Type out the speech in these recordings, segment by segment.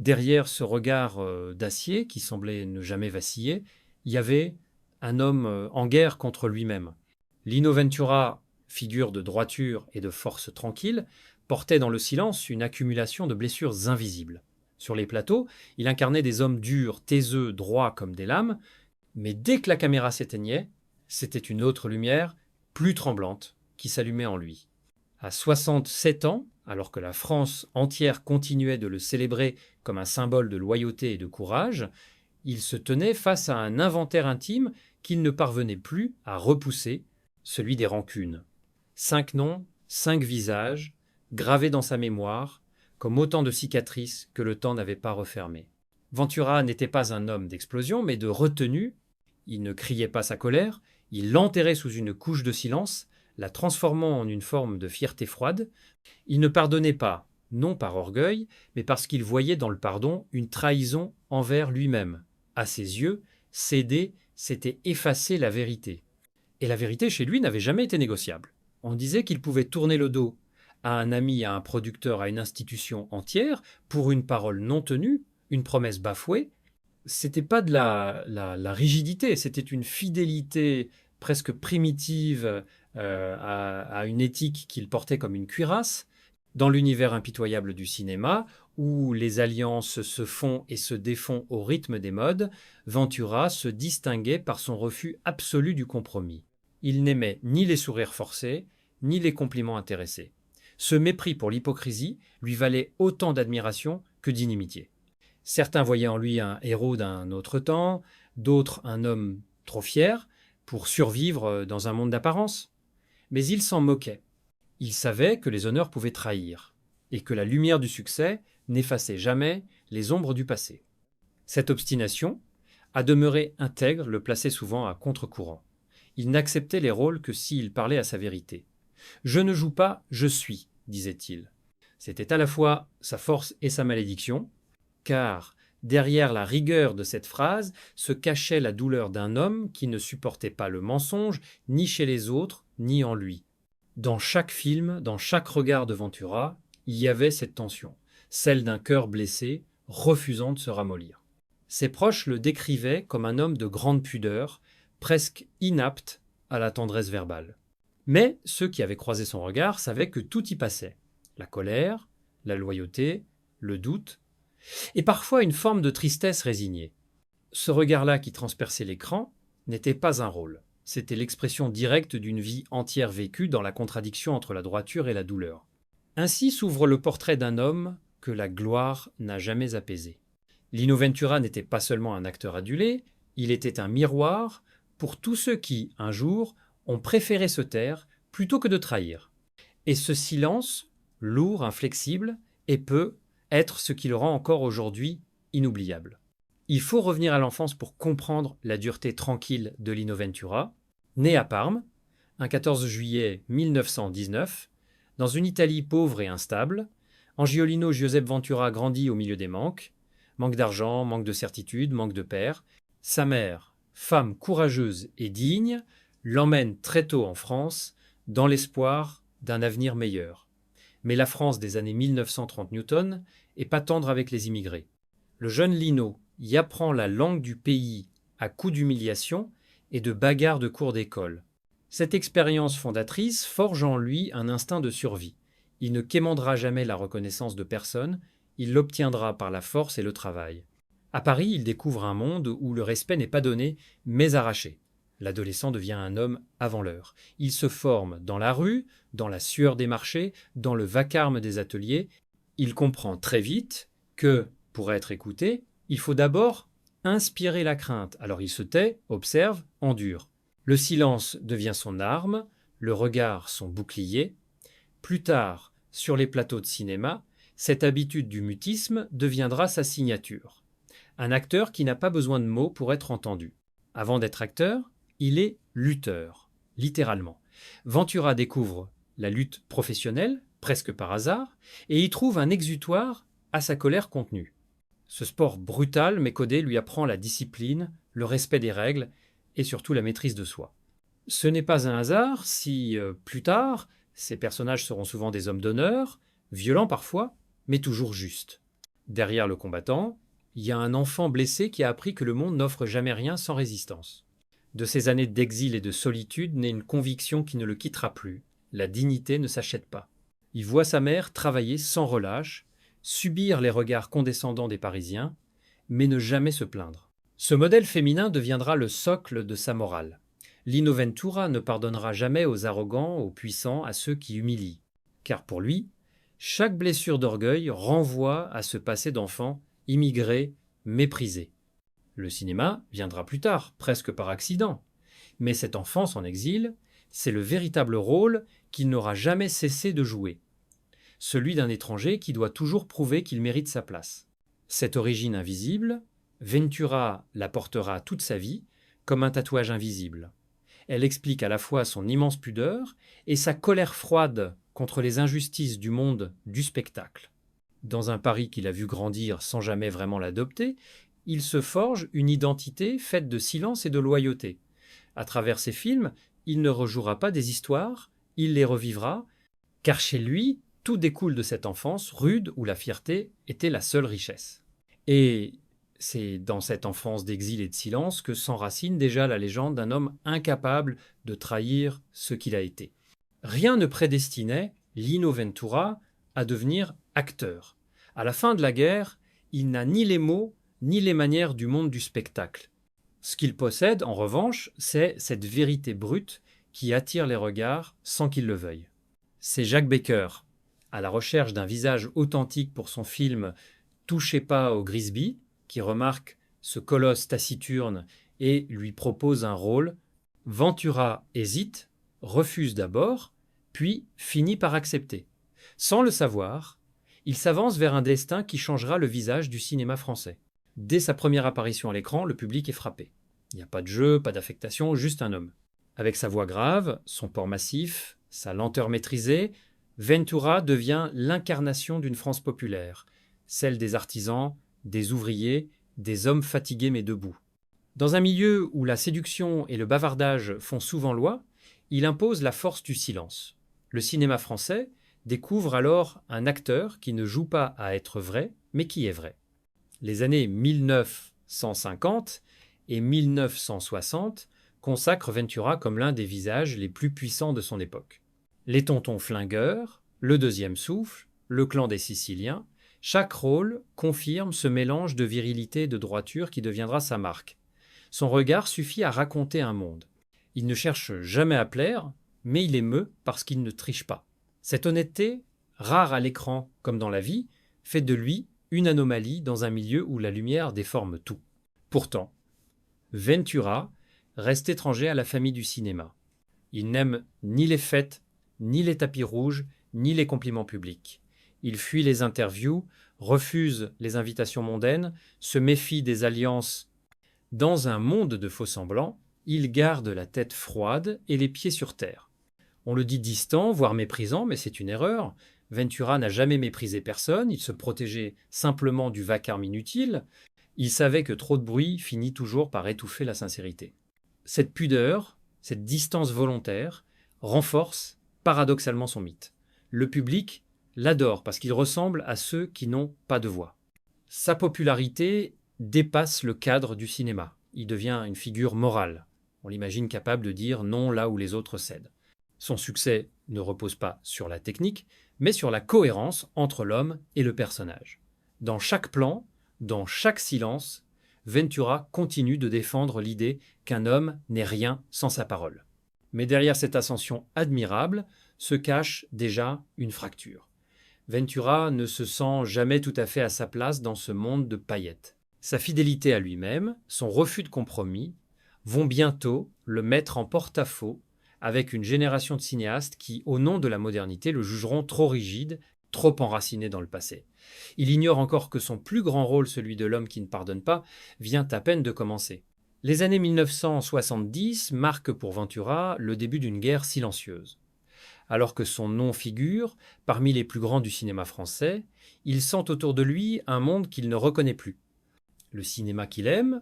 Derrière ce regard d'acier qui semblait ne jamais vaciller, il y avait un homme en guerre contre lui-même. Lino Ventura, figure de droiture et de force tranquille, portait dans le silence une accumulation de blessures invisibles. Sur les plateaux, il incarnait des hommes durs, taiseux, droits comme des lames, mais dès que la caméra s'éteignait, c'était une autre lumière, plus tremblante, qui s'allumait en lui. À 67 ans, alors que la France entière continuait de le célébrer comme un symbole de loyauté et de courage, il se tenait face à un inventaire intime qu'il ne parvenait plus à repousser, celui des rancunes. 5 noms, 5 visages, gravés dans sa mémoire, comme autant de cicatrices que le temps n'avait pas refermées. Ventura n'était pas un homme d'explosion, mais de retenue. Il ne criait pas sa colère, il l'enterrait sous une couche de silence, la transformant en une forme de fierté froide. Il ne pardonnait pas, non par orgueil, mais parce qu'il voyait dans le pardon une trahison envers lui-même. À ses yeux, céder, c'était effacer la vérité. Et la vérité, chez lui, n'avait jamais été négociable. On disait qu'il pouvait tourner le dos à un ami, à un producteur, à une institution entière, pour une parole non tenue, une promesse bafouée. C'était pas de la rigidité, c'était une fidélité presque primitive à une éthique qu'il portait comme une cuirasse. Dans l'univers impitoyable du cinéma, où les alliances se font et se défont au rythme des modes, Ventura se distinguait par son refus absolu du compromis. Il n'aimait ni les sourires forcés, ni les compliments intéressés. Ce mépris pour l'hypocrisie lui valait autant d'admiration que d'inimitié. Certains voyaient en lui un héros d'un autre temps, d'autres un homme trop fier pour survivre dans un monde d'apparence. Mais il s'en moquait. Il savait que les honneurs pouvaient trahir, et que la lumière du succès n'effaçait jamais les ombres du passé. Cette obstination, à demeurer intègre, le plaçait souvent à contre-courant. Il n'acceptait les rôles que s'il parlait à sa vérité. Je ne joue pas, je suis, disait-il. C'était à la fois sa force et sa malédiction, car derrière la rigueur de cette phrase se cachait la douleur d'un homme qui ne supportait pas le mensonge, ni chez les autres, ni en lui. Dans chaque film, dans chaque regard de Ventura, il y avait cette tension, celle d'un cœur blessé, refusant de se ramollir. Ses proches le décrivaient comme un homme de grande pudeur, presque inapte à la tendresse verbale. Mais ceux qui avaient croisé son regard savaient que tout y passait. La colère, la loyauté, le doute, et parfois une forme de tristesse résignée. Ce regard-là qui transperçait l'écran n'était pas un rôle. C'était l'expression directe d'une vie entière vécue dans la contradiction entre la droiture et la douleur. Ainsi s'ouvre le portrait d'un homme que la gloire n'a jamais apaisé. Lino Ventura n'était pas seulement un acteur adulé, il était un miroir pour tous ceux qui, un jour, ont préféré se taire plutôt que de trahir. Et ce silence, lourd, inflexible, et peut être ce qui le rend encore aujourd'hui inoubliable. Il faut revenir à l'enfance pour comprendre la dureté tranquille de Lino Ventura, né à Parme, un 14 juillet 1919, dans une Italie pauvre et instable. Angiolino Giuseppe Ventura grandit au milieu des manque d'argent, manque de certitude, manque de père. Sa mère, femme courageuse et digne, l'emmène très tôt en France, dans l'espoir d'un avenir meilleur. Mais la France des années 1930 Newton est pas tendre avec les immigrés. Le jeune Lino y apprend la langue du pays à coups d'humiliation et de bagarres de cour d'école. Cette expérience fondatrice forge en lui un instinct de survie. Il ne quémandera jamais la reconnaissance de personne, il l'obtiendra par la force et le travail. À Paris, il découvre un monde où le respect n'est pas donné, mais arraché. L'adolescent devient un homme avant l'heure. Il se forme dans la rue, dans la sueur des marchés, dans le vacarme des ateliers. Il comprend très vite que, pour être écouté, il faut d'abord inspirer la crainte. Alors il se tait, observe, endure. Le silence devient son arme, le regard son bouclier. Plus tard, sur les plateaux de cinéma, cette habitude du mutisme deviendra sa signature. Un acteur qui n'a pas besoin de mots pour être entendu. Avant d'être acteur, il est lutteur, littéralement. Ventura découvre la lutte professionnelle, presque par hasard, et y trouve un exutoire à sa colère contenue. Ce sport brutal mais codé lui apprend la discipline, le respect des règles et surtout la maîtrise de soi. Ce n'est pas un hasard si, plus tard, ces personnages seront souvent des hommes d'honneur, violents parfois, mais toujours justes. Derrière le combattant, il y a un enfant blessé qui a appris que le monde n'offre jamais rien sans résistance. De ces années d'exil et de solitude naît une conviction qui ne le quittera plus. La dignité ne s'achète pas. Il voit sa mère travailler sans relâche, subir les regards condescendants des Parisiens, mais ne jamais se plaindre. Ce modèle féminin deviendra le socle de sa morale. Lino Ventura ne pardonnera jamais aux arrogants, aux puissants, à ceux qui humilient. Car pour lui, chaque blessure d'orgueil renvoie à ce passé d'enfant immigré, méprisé. Le cinéma viendra plus tard, presque par accident. Mais cette enfance en exil, c'est le véritable rôle qu'il n'aura jamais cessé de jouer. Celui d'un étranger qui doit toujours prouver qu'il mérite sa place. Cette origine invisible, Ventura la portera toute sa vie comme un tatouage invisible. Elle explique à la fois son immense pudeur et sa colère froide contre les injustices du monde du spectacle. Dans un Paris qu'il a vu grandir sans jamais vraiment l'adopter, il se forge une identité faite de silence et de loyauté. À travers ses films, il ne rejouera pas des histoires, il les revivra, car chez lui, tout découle de cette enfance rude où la fierté était la seule richesse. Et c'est dans cette enfance d'exil et de silence que s'enracine déjà la légende d'un homme incapable de trahir ce qu'il a été. Rien ne prédestinait Lino Ventura à devenir acteur. À la fin de la guerre, il n'a ni les mots ni les manières du monde du spectacle. Ce qu'il possède, en revanche, c'est cette vérité brute qui attire les regards sans qu'il le veuille. C'est Jacques Becker, à la recherche d'un visage authentique pour son film « Touchez pas au Grisby », qui remarque ce colosse taciturne et lui propose un rôle. Ventura hésite, refuse d'abord, puis finit par accepter. Sans le savoir, il s'avance vers un destin qui changera le visage du cinéma français. Dès sa première apparition à l'écran, le public est frappé. Il n'y a pas de jeu, pas d'affectation, juste un homme. Avec sa voix grave, son port massif, sa lenteur maîtrisée, Ventura devient l'incarnation d'une France populaire, celle des artisans, des ouvriers, des hommes fatigués mais debout. Dans un milieu où la séduction et le bavardage font souvent loi, il impose la force du silence. Le cinéma français découvre alors un acteur qui ne joue pas à être vrai, mais qui est vrai. Les années 1950 et 1960 consacrent Ventura comme l'un des visages les plus puissants de son époque. Les Tontons Flingueurs, Le Deuxième Souffle, Le Clan des Siciliens, chaque rôle confirme ce mélange de virilité et de droiture qui deviendra sa marque. Son regard suffit à raconter un monde. Il ne cherche jamais à plaire, mais il émeut parce qu'il ne triche pas. Cette honnêteté, rare à l'écran comme dans la vie, fait de lui une anomalie dans un milieu où la lumière déforme tout. Pourtant, Ventura reste étranger à la famille du cinéma. Il n'aime ni les fêtes, ni les tapis rouges, ni les compliments publics. Il fuit les interviews, refuse les invitations mondaines, se méfie des alliances. Dans un monde de faux-semblants, il garde la tête froide et les pieds sur terre. On le dit distant, voire méprisant, mais c'est une erreur. Ventura n'a jamais méprisé personne, il se protégeait simplement du vacarme inutile. Il savait que trop de bruit finit toujours par étouffer la sincérité. Cette pudeur, cette distance volontaire, renforce paradoxalement son mythe. Le public l'adore parce qu'il ressemble à ceux qui n'ont pas de voix. Sa popularité dépasse le cadre du cinéma. Il devient une figure morale. On l'imagine capable de dire non là où les autres cèdent. Son succès ne repose pas sur la technique, mais sur la cohérence entre l'homme et le personnage. Dans chaque plan, dans chaque silence, Ventura continue de défendre l'idée qu'un homme n'est rien sans sa parole. Mais derrière cette ascension admirable se cache déjà une fracture. Ventura ne se sent jamais tout à fait à sa place dans ce monde de paillettes. Sa fidélité à lui-même, son refus de compromis, vont bientôt le mettre en porte-à-faux avec une génération de cinéastes qui, au nom de la modernité, le jugeront trop rigide, trop enraciné dans le passé. Il ignore encore que son plus grand rôle, celui de l'homme qui ne pardonne pas, vient à peine de commencer. Les années 1970 marquent pour Ventura le début d'une guerre silencieuse. Alors que son nom figure parmi les plus grands du cinéma français, il sent autour de lui un monde qu'il ne reconnaît plus. Le cinéma qu'il aime,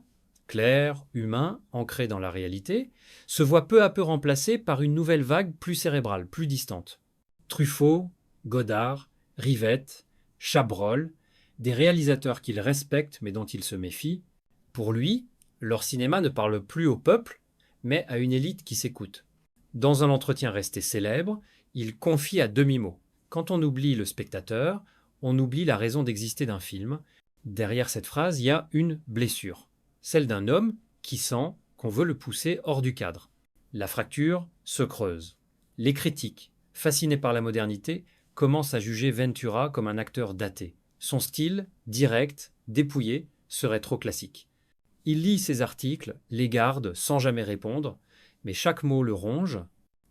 clair, humain, ancré dans la réalité, se voit peu à peu remplacé par une nouvelle vague plus cérébrale, plus distante. Truffaut, Godard, Rivette, Chabrol, des réalisateurs qu'il respecte mais dont il se méfie. Pour lui, leur cinéma ne parle plus au peuple, mais à une élite qui s'écoute. Dans un entretien resté célèbre, il confie à demi-mot: quand on oublie le spectateur, on oublie la raison d'exister d'un film. Derrière cette phrase, il y a une blessure, celle d'un homme qui sent qu'on veut le pousser hors du cadre. La fracture se creuse. Les critiques, fascinés par la modernité, commencent à juger Ventura comme un acteur daté. Son style, direct, dépouillé, serait trop classique. Il lit ses articles, les garde sans jamais répondre, mais chaque mot le ronge.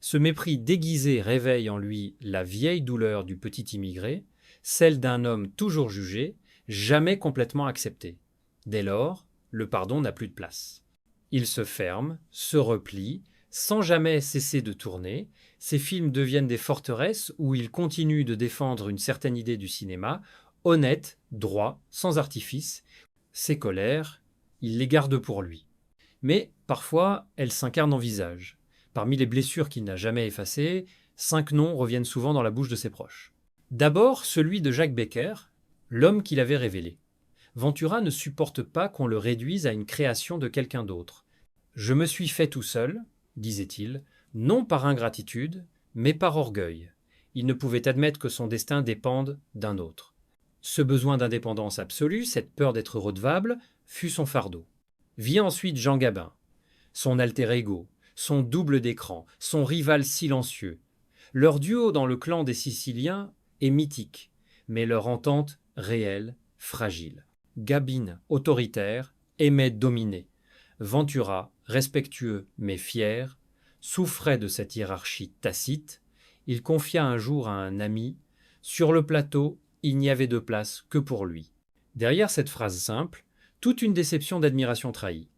Ce mépris déguisé réveille en lui la vieille douleur du petit immigré, celle d'un homme toujours jugé, jamais complètement accepté. Dès lors, le pardon n'a plus de place. Il se ferme, se replie, sans jamais cesser de tourner. Ses films deviennent des forteresses où il continue de défendre une certaine idée du cinéma, honnête, droit, sans artifice. Ses colères, il les garde pour lui. Mais parfois, elles s'incarnent en visage. Parmi les blessures qu'il n'a jamais effacées, 5 noms reviennent souvent dans la bouche de ses proches. D'abord, celui de Jacques Becker, l'homme qu'il avait révélé. Ventura ne supporte pas qu'on le réduise à une création de quelqu'un d'autre. « Je me suis fait tout seul », disait-il, non par ingratitude, mais par orgueil. Il ne pouvait admettre que son destin dépende d'un autre. Ce besoin d'indépendance absolue, cette peur d'être redevable, fut son fardeau. Vit ensuite Jean Gabin, son alter ego, son double d'écran, son rival silencieux. Leur duo dans le clan des Siciliens est mythique, mais leur entente réelle, fragile. Gabin, autoritaire, aimait dominer. Ventura, respectueux mais fier, souffrait de cette hiérarchie tacite. Il confia un jour à un ami: « Sur le plateau, il n'y avait de place que pour lui. » Derrière cette phrase simple, toute une déception d'admiration trahie.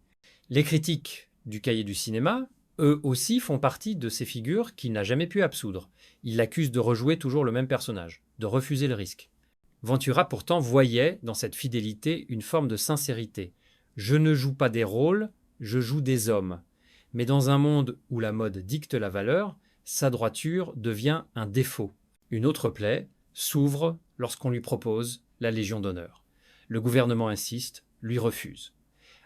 Les critiques du Cahier du cinéma, eux aussi, font partie de ces figures qu'il n'a jamais pu absoudre. Ils l'accusent de rejouer toujours le même personnage, de refuser le risque. Ventura pourtant voyait dans cette fidélité une forme de sincérité. « Je ne joue pas des rôles, je joue des hommes. » Mais dans un monde où la mode dicte la valeur, sa droiture devient un défaut. Une autre plaie s'ouvre lorsqu'on lui propose la Légion d'honneur. Le gouvernement insiste, lui refuse.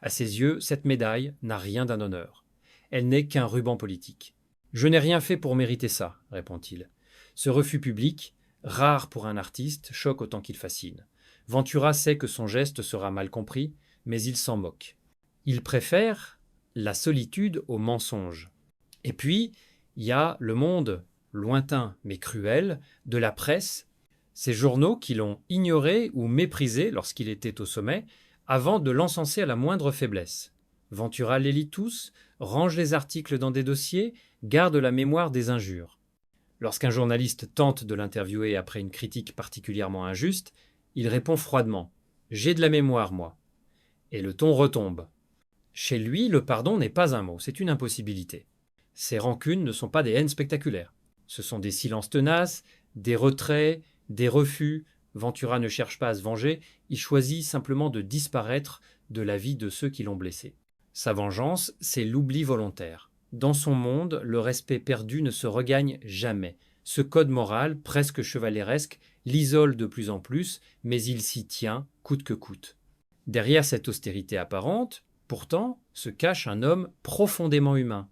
À ses yeux, cette médaille n'a rien d'un honneur. Elle n'est qu'un ruban politique. « Je n'ai rien fait pour mériter ça », répond-il. Ce refus public, rare pour un artiste, choque autant qu'il fascine. Ventura sait que son geste sera mal compris, mais il s'en moque. Il préfère la solitude au mensonge. Et puis, il y a le monde, lointain mais cruel, de la presse, ces journaux qui l'ont ignoré ou méprisé lorsqu'il était au sommet, avant de l'encenser à la moindre faiblesse. Ventura les lit tous, range les articles dans des dossiers, garde la mémoire des injures. Lorsqu'un journaliste tente de l'interviewer après une critique particulièrement injuste, il répond froidement: « J'ai de la mémoire, moi. » Et le ton retombe. Chez lui, le pardon n'est pas un mot, c'est une impossibilité. Ses rancunes ne sont pas des haines spectaculaires. Ce sont des silences tenaces, des retraits, des refus. Ventura ne cherche pas à se venger, il choisit simplement de disparaître de la vie de ceux qui l'ont blessé. Sa vengeance, c'est l'oubli volontaire. Dans son monde, le respect perdu ne se regagne jamais. Ce code moral, presque chevaleresque, l'isole de plus en plus, mais il s'y tient, coûte que coûte. Derrière cette austérité apparente, pourtant, se cache un homme profondément humain.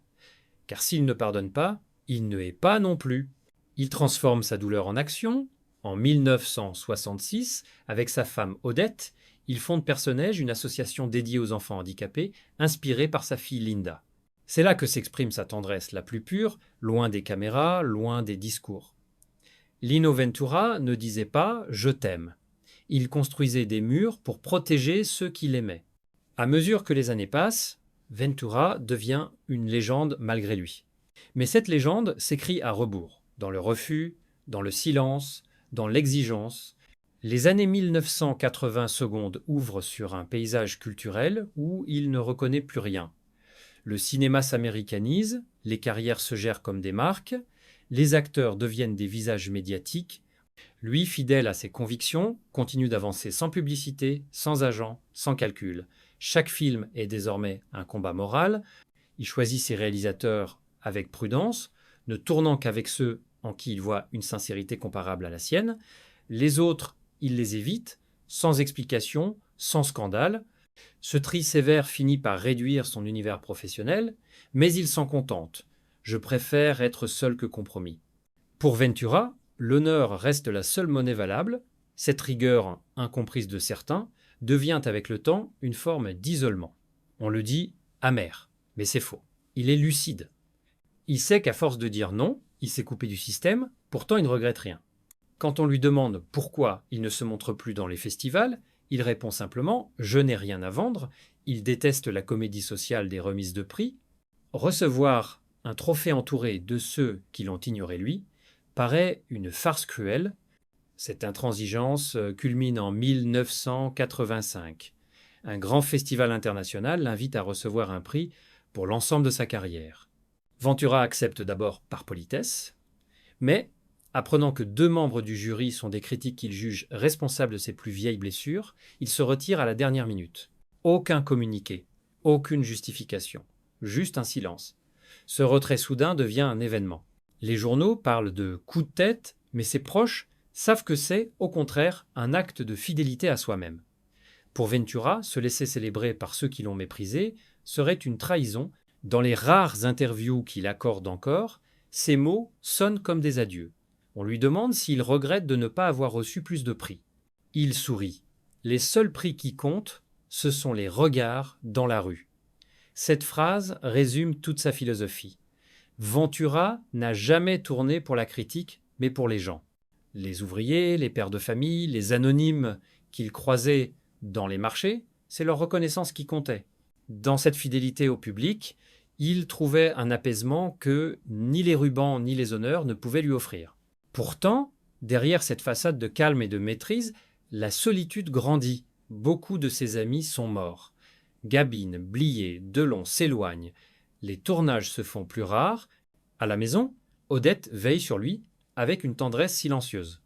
Car s'il ne pardonne pas, il ne hait pas non plus. Il transforme sa douleur en action. En 1966, avec sa femme Odette, il fonde Personnage, une association dédiée aux enfants handicapés, inspirée par sa fille Linda. C'est là que s'exprime sa tendresse la plus pure, loin des caméras, loin des discours. Lino Ventura ne disait pas « je t'aime ». Il construisait des murs pour protéger ceux qui l'aimaient. À mesure que les années passent, Ventura devient une légende malgré lui. Mais cette légende s'écrit à rebours, dans le refus, dans le silence, dans l'exigence. Les années 1980 secondes ouvrent sur un paysage culturel où il ne reconnaît plus rien. Le cinéma s'américanise, les carrières se gèrent comme des marques, les acteurs deviennent des visages médiatiques. Lui, fidèle à ses convictions, continue d'avancer sans publicité, sans agent, sans calcul. Chaque film est désormais un combat moral. Il choisit ses réalisateurs avec prudence, ne tournant qu'avec ceux en qui il voit une sincérité comparable à la sienne. Les autres, il les évite, sans explication, sans scandale. Ce tri sévère finit par réduire son univers professionnel, mais il s'en contente. Je préfère être seul que compromis. Pour Ventura, l'honneur reste la seule monnaie valable. Cette rigueur, incomprise de certains, devient avec le temps une forme d'isolement. On le dit amer, mais c'est faux. Il est lucide. Il sait qu'à force de dire non, il s'est coupé du système, pourtant il ne regrette rien. Quand on lui demande pourquoi il ne se montre plus dans les festivals, il répond simplement « Je n'ai rien à vendre », il déteste la comédie sociale des remises de prix. Recevoir un trophée entouré de ceux qui l'ont ignoré lui paraît une farce cruelle. Cette intransigeance culmine en 1985. Un grand festival international l'invite à recevoir un prix pour l'ensemble de sa carrière. Ventura accepte d'abord par politesse, mais, apprenant que 2 membres du jury sont des critiques qu'il juge responsables de ses plus vieilles blessures, il se retire à la dernière minute. Aucun communiqué, aucune justification, juste un silence. Ce retrait soudain devient un événement. Les journaux parlent de coup de tête, mais ses proches savent que c'est, au contraire, un acte de fidélité à soi-même. Pour Ventura, se laisser célébrer par ceux qui l'ont méprisé serait une trahison. Dans les rares interviews qu'il accorde encore, ces mots sonnent comme des adieux. On lui demande s'il regrette de ne pas avoir reçu plus de prix. Il sourit. Les seuls prix qui comptent, ce sont les regards dans la rue. Cette phrase résume toute sa philosophie. Ventura n'a jamais tourné pour la critique, mais pour les gens. Les ouvriers, les pères de famille, les anonymes qu'il croisait dans les marchés, c'est leur reconnaissance qui comptait. Dans cette fidélité au public, il trouvait un apaisement que ni les rubans ni les honneurs ne pouvaient lui offrir. Pourtant, derrière cette façade de calme et de maîtrise, la solitude grandit. Beaucoup de ses amis sont morts. Gabine, Blier, Delon s'éloignent. Les tournages se font plus rares. À la maison, Odette veille sur lui avec une tendresse silencieuse.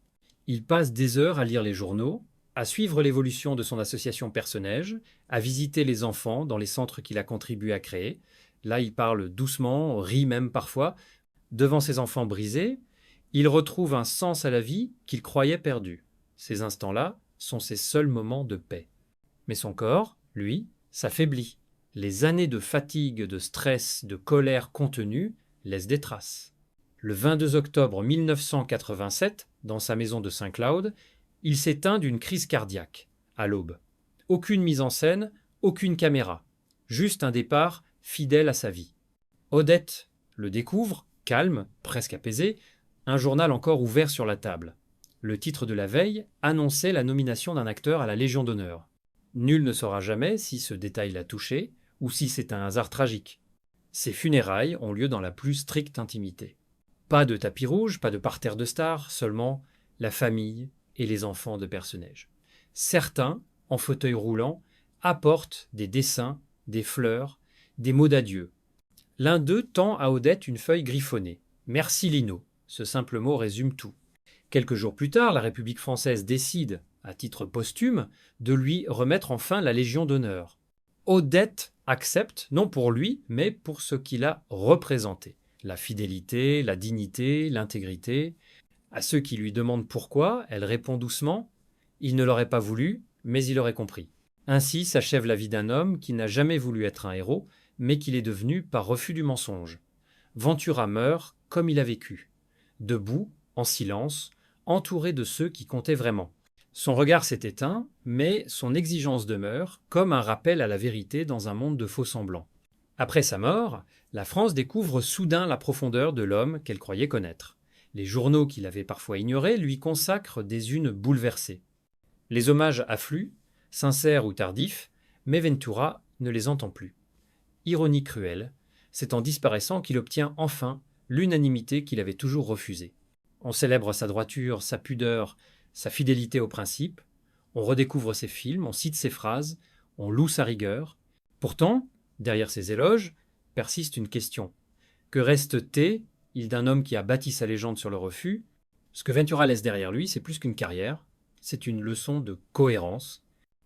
Il passe des heures à lire les journaux, à suivre l'évolution de son association Personnage, à visiter les enfants dans les centres qu'il a contribué à créer. Là, il parle doucement, rit même parfois. Devant ses enfants brisés, il retrouve un sens à la vie qu'il croyait perdu. Ces instants-là sont ses seuls moments de paix. Mais son corps, lui, s'affaiblit. Les années de fatigue, de stress, de colère contenue laissent des traces. Le 22 octobre 1987, dans sa maison de Saint-Cloud, il s'éteint d'une crise cardiaque, à l'aube. Aucune mise en scène, aucune caméra. Juste un départ fidèle à sa vie. Odette le découvre, calme, presque apaisé, un journal encore ouvert sur la table. Le titre de la veille annonçait la nomination d'un acteur à la Légion d'honneur. Nul ne saura jamais si ce détail l'a touché ou si c'est un hasard tragique. Ses funérailles ont lieu dans la plus stricte intimité. Pas de tapis rouge, pas de parterre de stars, seulement la famille et les enfants de Personnage. Certains, en fauteuil roulant, apportent des dessins, des fleurs, des mots d'adieu. L'un d'eux tend à Odette une feuille griffonnée. « Merci Lino ». Ce simple mot résume tout. Quelques jours plus tard, la République française décide, à titre posthume, de lui remettre enfin la Légion d'honneur. Odette accepte, non pour lui, mais pour ce qu'il a représenté. La fidélité, la dignité, l'intégrité. À ceux qui lui demandent pourquoi, elle répond doucement « Il ne l'aurait pas voulu, mais il aurait compris ». Ainsi s'achève la vie d'un homme qui n'a jamais voulu être un héros, mais qu'il est devenu par refus du mensonge. Ventura meurt comme il a vécu, debout, en silence, entouré de ceux qui comptaient vraiment. Son regard s'est éteint, mais son exigence demeure, comme un rappel à la vérité dans un monde de faux-semblants. Après sa mort, la France découvre soudain la profondeur de l'homme qu'elle croyait connaître. Les journaux qui l'avaient parfois ignoré lui consacrent des unes bouleversées. Les hommages affluent, sincères ou tardifs, mais Ventura ne les entend plus. Ironie cruelle, c'est en disparaissant qu'il obtient enfin l'unanimité qu'il avait toujours refusée. On célèbre sa droiture, sa pudeur, sa fidélité aux principes, on redécouvre ses films, on cite ses phrases, on loue sa rigueur. Pourtant, derrière ces éloges, persiste une question. Que reste-t-il d'un homme qui a bâti sa légende sur le refus? Ce que Ventura laisse derrière lui, c'est plus qu'une carrière, c'est une leçon de cohérence.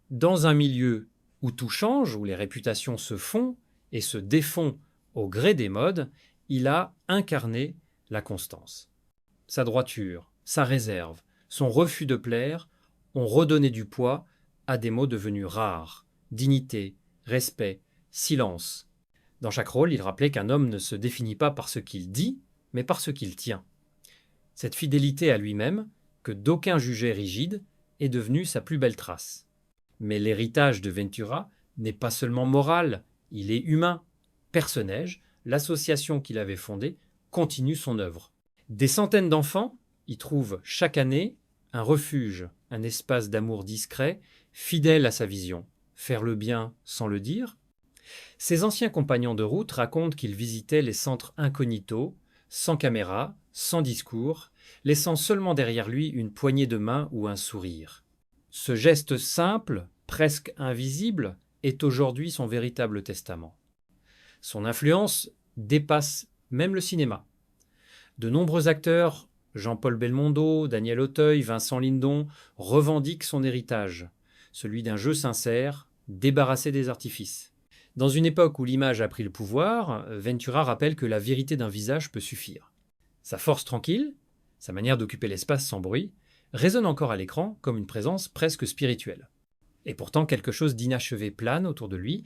Dans un milieu où tout change, où les réputations se font et se défont au gré des modes, il a incarné la constance. Sa droiture, sa réserve, son refus de plaire ont redonné du poids à des mots devenus rares: dignité, respect, silence. Dans chaque rôle, il rappelait qu'un homme ne se définit pas par ce qu'il dit, mais par ce qu'il tient. Cette fidélité à lui-même, que d'aucuns jugeaient rigide, est devenue sa plus belle trace. Mais l'héritage de Ventura n'est pas seulement moral, il est humain. Personnage, l'association qu'il avait fondée, continue son œuvre. Des centaines d'enfants y trouvent chaque année un refuge, un espace d'amour discret, fidèle à sa vision. Faire le bien sans le dire. Ses anciens compagnons de route racontent qu'il visitait les centres incognito, sans caméra, sans discours, laissant seulement derrière lui une poignée de main ou un sourire. Ce geste simple, presque invisible, est aujourd'hui son véritable testament. Son influence dépasse même le cinéma. De nombreux acteurs, Jean-Paul Belmondo, Daniel Auteuil, Vincent Lindon, revendiquent son héritage, celui d'un jeu sincère, débarrassé des artifices. Dans une époque où l'image a pris le pouvoir, Ventura rappelle que la vérité d'un visage peut suffire. Sa force tranquille, sa manière d'occuper l'espace sans bruit, résonne encore à l'écran comme une présence presque spirituelle. Et pourtant, quelque chose d'inachevé plane autour de lui.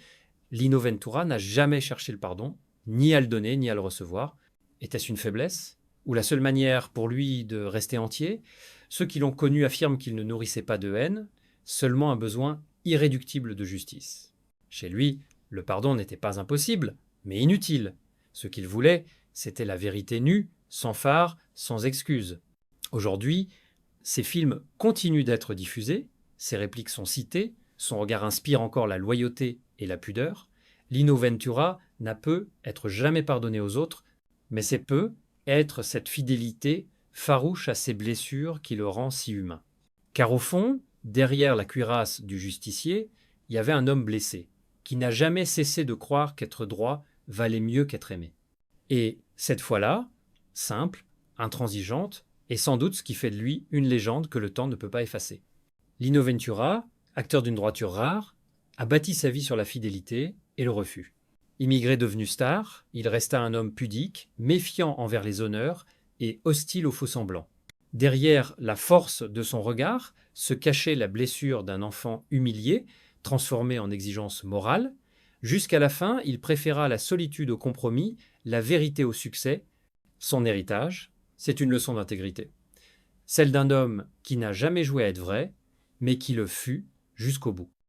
Lino Ventura n'a jamais cherché le pardon, ni à le donner, ni à le recevoir. Était-ce une faiblesse? Ou la seule manière pour lui de rester entier? Ceux qui l'ont connu affirment qu'il ne nourrissait pas de haine, seulement un besoin irréductible de justice. Chez lui, le pardon n'était pas impossible, mais inutile. Ce qu'il voulait, c'était la vérité nue, sans phare, sans excuse. Aujourd'hui, ses films continuent d'être diffusés, ses répliques sont citées, son regard inspire encore la loyauté et la pudeur. Lino Ventura n'a peut être jamais pardonné aux autres, mais c'est peu être cette fidélité farouche à ses blessures qui le rend si humain. Car au fond, derrière la cuirasse du justicier, il y avait un homme blessé, qui n'a jamais cessé de croire qu'être droit valait mieux qu'être aimé. Et cette fois-là, simple, intransigeante, est sans doute ce qui fait de lui une légende que le temps ne peut pas effacer. Lino Ventura, acteur d'une droiture rare, a bâti sa vie sur la fidélité et le refus. Immigré devenu star, il resta un homme pudique, méfiant envers les honneurs et hostile aux faux-semblants. Derrière la force de son regard se cachait la blessure d'un enfant humilié, transformé en exigence morale. Jusqu'à la fin, il préféra la solitude au compromis, la vérité au succès. Son héritage, c'est une leçon d'intégrité. Celle d'un homme qui n'a jamais joué à être vrai, mais qui le fut jusqu'au bout.